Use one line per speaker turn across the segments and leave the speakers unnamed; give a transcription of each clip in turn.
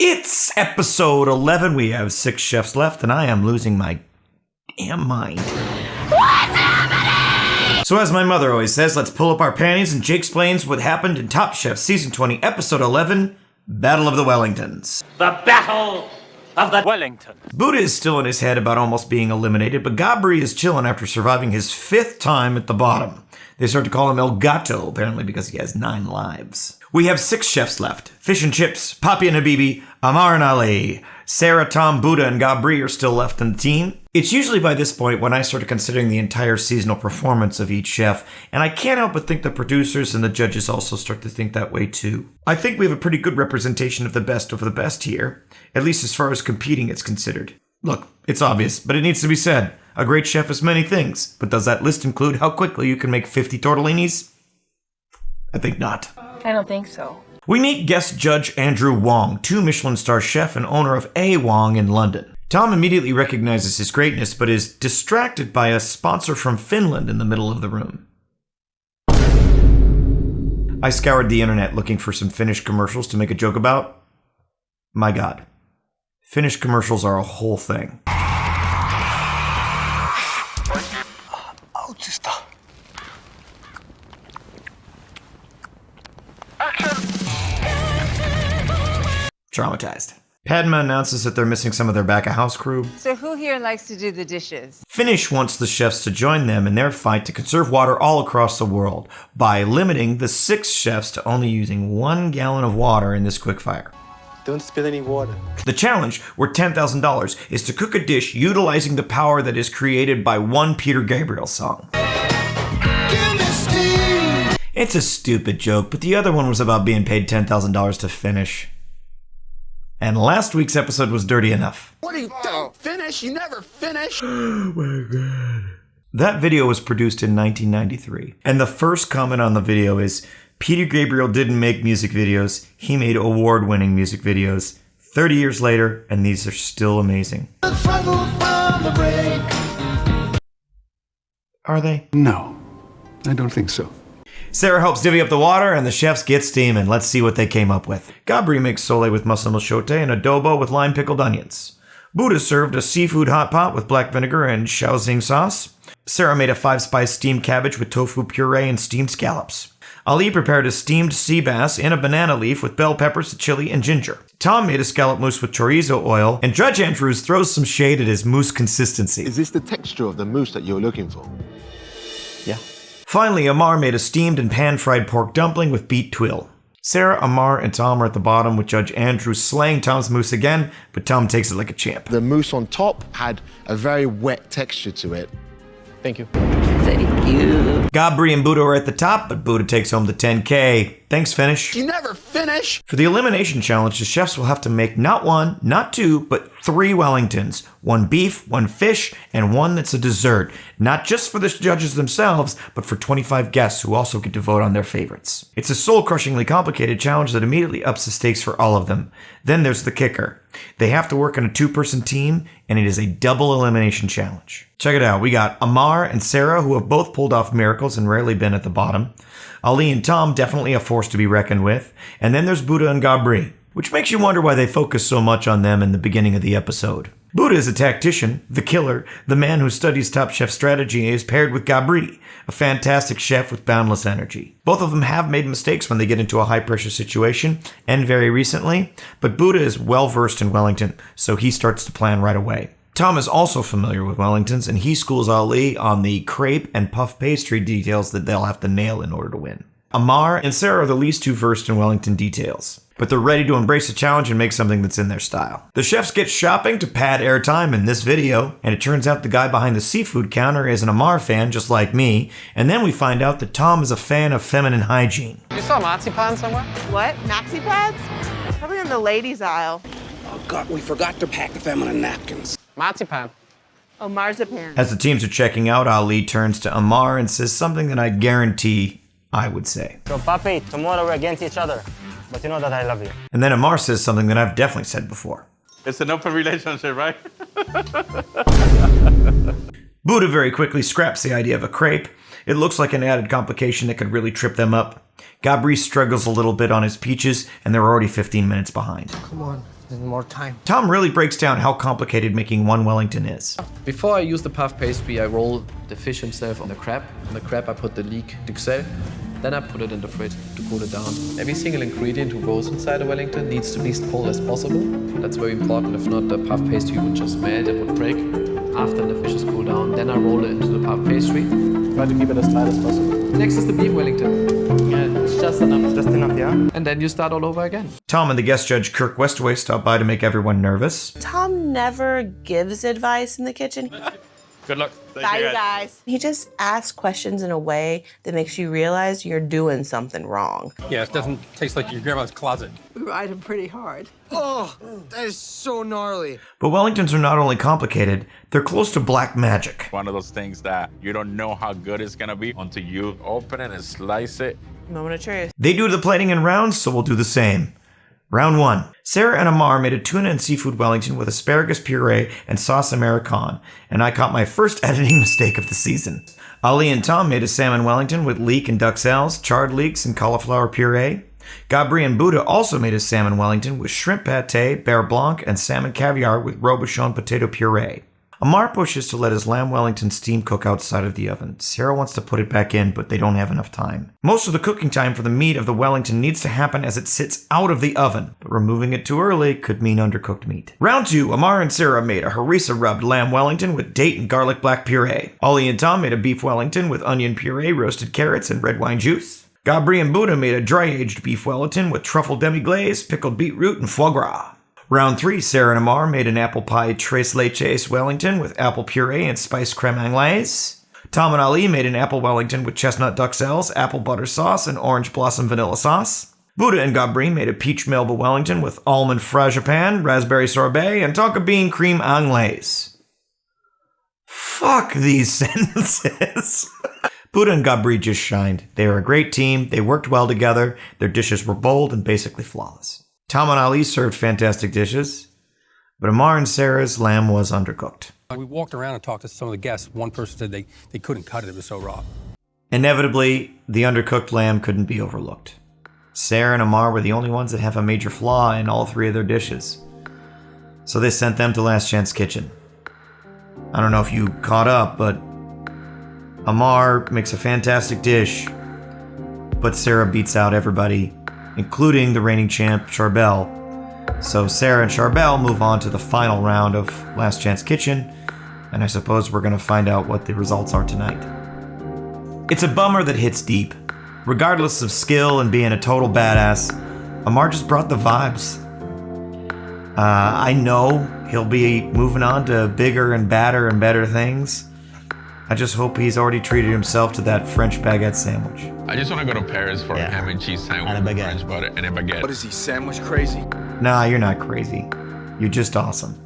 It's episode 11. We have 6 chefs left, and I am losing my damn mind.
What's happening?
So as my mother always says, let's pull up our panties and Jakesplains what happened in Top Chef Season 20, Episode 11, Battle of the Wellingtons.
The Battle of the Wellington.
Buddha is still in his head about almost being eliminated, but Gabri is chilling after surviving his 5th time at the bottom. They start to call him El Gato, apparently because he has 9 lives. We have 6 chefs left. Fish and Chips, Papi and Habibi, Amar and Ali. Sarah, Tom, Buddha, and Gabri are still left in the team. It's usually by this point when I started considering the entire seasonal performance of each chef, and I can't help but think the producers and the judges also start to think that way too. I think we have a pretty good representation of the best here, at least as far as competing is considered. Look, it's obvious, but it needs to be said. A great chef is many things, but does that list include how quickly you can make 50 tortellinis? I think not.
I don't think so.
We meet guest judge Andrew Wong, 2 Michelin star chef and owner of A Wong in London. Tom immediately recognizes his greatness, but is distracted by a sponsor from Finland in the middle of the room. I scoured the internet looking for some Finnish commercials to make a joke about. My God. Finnish commercials are a whole thing. Traumatized. Padma announces that they're missing some of their back-of-house crew.
So who here likes to do the dishes?
Finnish wants the chefs to join them in their fight to conserve water all across the world by limiting the 6 chefs to only using 1 gallon of water in this quickfire.
Don't spill any water.
The challenge, worth $10,000, is to cook a dish utilizing the power that is created by one Peter Gabriel song. It's a stupid joke, but the other one was about being paid $10,000 to finish. And last week's episode was dirty enough.
What are you doing? Finish? You never finish?
Oh my God. That video was produced in 1993. And the first comment on the video is, Peter Gabriel didn't make music videos. He made award-winning music videos. 30 years later, and these are still amazing. Are they?
No, I don't think so.
Sarah helps divvy up the water, and the chefs get steaming. Let's see what they came up with. Gabri makes sole with muscle milchote and adobo with lime pickled onions. Buddha served a seafood hot pot with black vinegar and shaoxing sauce. Sarah made a 5-spice steamed cabbage with tofu puree and steamed scallops. Ali prepared a steamed sea bass in a banana leaf with bell peppers, chili, and ginger. Tom made a scallop mousse with chorizo oil, and Judge Andrews throws some shade at his mousse consistency.
Is this the texture of the mousse that you're looking for?
Yeah. Finally, Amar made a steamed and pan-fried pork dumpling with beet twill. Sarah, Amar, and Tom are at the bottom with Judge Andrews slaying Tom's mousse again, but Tom takes it like a champ.
The mousse on top had a very wet texture to it.
Thank you.
Thank you.
Gabri and Buddha are at the top, but Buddha takes home the $10K. Thanks, Finnish.
You never finish?
For the elimination challenge, the chefs will have to make not 1, not 2, but 3 Wellingtons. 1 beef, 1 fish, and 1 that's a dessert. Not just for the judges themselves, but for 25 guests who also get to vote on their favorites. It's a soul-crushingly complicated challenge that immediately ups the stakes for all of them. Then there's the kicker. They have to work on a 2-person team, and it is a double elimination challenge. Check it out. We got Amar and Sarah, who have both pulled off miracles and rarely been at the bottom. Ali and Tom, definitely a force to be reckoned with. And then there's Buddha and Gabri, which makes you wonder why they focus so much on them in the beginning of the episode. Buddha is a tactician, the killer, the man who studies Top Chef strategy, and is paired with Gabri, a fantastic chef with boundless energy. Both of them have made mistakes when they get into a high-pressure situation, and very recently, but Buddha is well-versed in Wellington, so he starts to plan right away. Tom is also familiar with Wellingtons, and he schools Ali on the crepe and puff pastry details that they'll have to nail in order to win. Amar and Sarah are the least too versed in Wellington details, but they're ready to embrace the challenge and make something that's in their style. The chefs get shopping to pad airtime in this video, and it turns out the guy behind the seafood counter is an Amar fan just like me, and then we find out that Tom is a fan of feminine hygiene.
You saw marzipan somewhere?
What? Maxi pads? Probably in the ladies' aisle.
Oh, God, we forgot to pack the feminine napkins.
Marzipan.
Oh, marzipan.
As the teams are checking out, Ali turns to Amar and says something that I guarantee I would say.
So, Papi, tomorrow we're against each other. But you know that I love you.
And then Amar says something that I've definitely said before.
It's an open relationship, right?
Buddha very quickly scraps the idea of a crepe. It looks like an added complication that could really trip them up. Gabri struggles a little bit on his peaches, and they're already 15 minutes behind.
Come on.
More time.
Tom really breaks down how complicated making one Wellington is.
Before I use the puff pastry, I roll the fish himself on the crab. On the crab, I put the leek duxelle. Then I put it in the fridge to cool it down. Every single ingredient who goes inside a Wellington needs to be as cold as possible. That's very important. If not, the puff pastry would just melt and would break. After the fish is cooled down, then I roll it into the puff pastry. Try to keep it as tight as possible. Next is the beef Wellington.
Yeah, it's just enough. Just enough, yeah?
And then you start all over again.
Tom and the guest judge Kirk Westaway stop by to make everyone nervous.
Tom never gives advice in the kitchen.
Good luck.
Bye, you guys. He just asks questions in a way that makes you realize you're doing something wrong.
Yeah, it doesn't taste like your grandma's closet.
We ride him pretty hard.
Oh, that is so gnarly.
But Wellingtons are not only complicated, they're close to black magic.
One of those things that you don't know how good it's gonna be until you open it and slice it.
Moment of truth.
They do the plating in rounds, so we'll do the same. Round 1. Sarah and Amar made a tuna and seafood Wellington with asparagus puree and sauce Americane, and I caught my first editing mistake of the season. Ali and Tom made a salmon Wellington with leek and duxelles, charred leeks, and cauliflower puree. Gabri and Buddha also made a salmon Wellington with shrimp pate, beurre blanc, and salmon caviar with robuchon potato puree. Amar pushes to let his lamb Wellington steam cook outside of the oven. Sarah wants to put it back in, but they don't have enough time. Most of the cooking time for the meat of the Wellington needs to happen as it sits out of the oven, but removing it too early could mean undercooked meat. Round 2, Amar and Sarah made a harissa rubbed lamb Wellington with date and garlic black puree. Ollie and Tom made a beef Wellington with onion puree, roasted carrots, and red wine juice. Gabri and Buddha made a dry-aged beef Wellington with truffle demi-glaze, pickled beetroot, and foie gras. Round 3, Sarah and Amar made an apple pie tres leches Wellington with apple puree and spiced creme anglaise. Tom and Ali made an apple Wellington with chestnut duxelles, apple butter sauce, and orange blossom vanilla sauce. Buddha and Gabri made a peach melba Wellington with almond fragipan, raspberry sorbet, and tonka bean cream anglaise. Fuck these sentences. Buddha and Gabri just shined. They are a great team, they worked well together, their dishes were bold and basically flawless. Tom and Ali served fantastic dishes, but Amar and Sarah's lamb was undercooked.
We walked around and talked to some of the guests. One person said they couldn't cut it, it was so raw.
Inevitably, the undercooked lamb couldn't be overlooked. Sarah and Amar were the only ones that have a major flaw in all 3 of their dishes, so they sent them to Last Chance Kitchen. I don't know if you caught up, but Amar makes a fantastic dish, but Sarah beats out everybody, including the reigning champ, Charbel. So Sarah and Charbel move on to the final round of Last Chance Kitchen, and I suppose we're going to find out what the results are tonight. It's a bummer that hits deep. Regardless of skill and being a total badass, Amar just brought the vibes. I know he'll be moving on to bigger and badder and better things. I just hope he's already treated himself to that French baguette sandwich.
I just want to go to Paris for a ham and cheese sandwich
And a
with
baguette.
French butter and a baguette.
What is he, sandwich crazy?
Nah, you're not crazy. You're just awesome.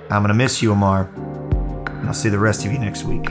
I'm gonna miss you, Amar. And I'll see the rest of you next week.